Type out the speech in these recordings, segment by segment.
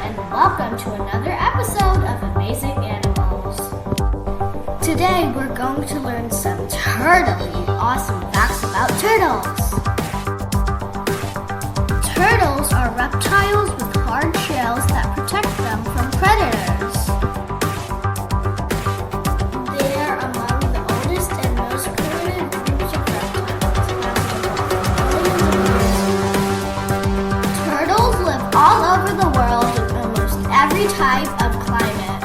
and welcome to another episode of Amazing Animals. Today we're going to learn some totally awesome facts about turtles. Turtles are reptiles with hard shells that protect them from predators. They are among the oldest and most primitive groups of reptiles. Turtles live all over the world in almost every type of climate.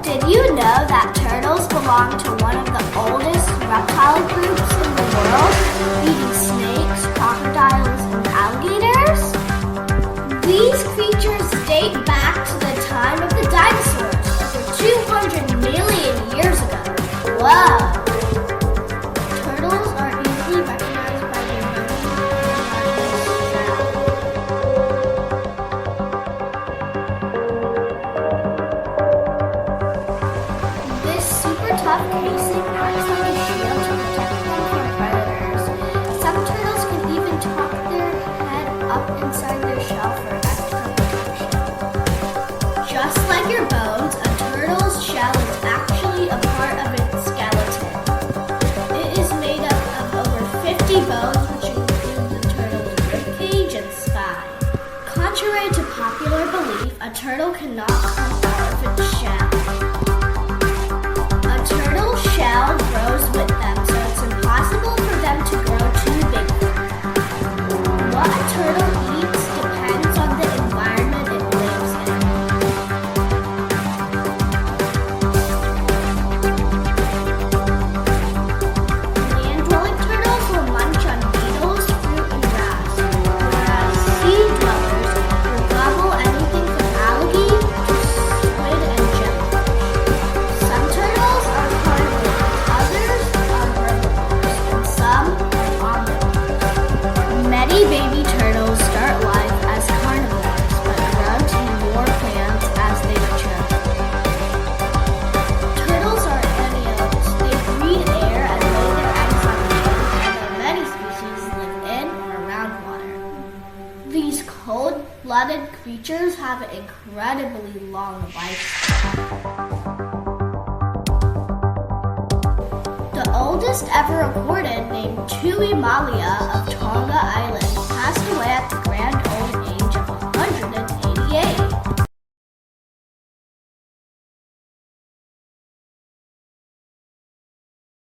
Did you know that turtles belong to one of the oldest reptile groups in the world, eating snakes, crocodiles, and alligators? These creatures date back to the time of the dinosaurs, over 200 million years ago. Whoa! Turtles are easily recognized by their This super tough casing acts like a shield to protect them from predators. Some turtles can even tuck their head up inside their shell for extra protection. Just like your bones, a turtle's shell is actually a part of its skeleton. It is made up of over 50 bones, which include the turtle's ribcage and spine. Contrary to popular belief, a turtle cannot come out of its shell. A turtle's shell grows with them, so it's impossible for them to grow too big for them. What a turtle eats depends on the environment it lives in. Land-dwelling turtles will munch on beetles, fruit, and grass, whereas sea-dwellers will gobble anything from algae to squid and jellyfish. Some turtles are carnivores, others are herbivores, and some are omnivores. Many baby turtles start life as carnivores, but grow to more plants as they mature. Turtles are amniotes. They breathe air and lay their eggs on land, although many species live in or around water. These cold-blooded creatures have an incredibly long lifespan. The oldest ever recorded, named Tuimalia of Tonga Island, passed away at the grand old age of 188.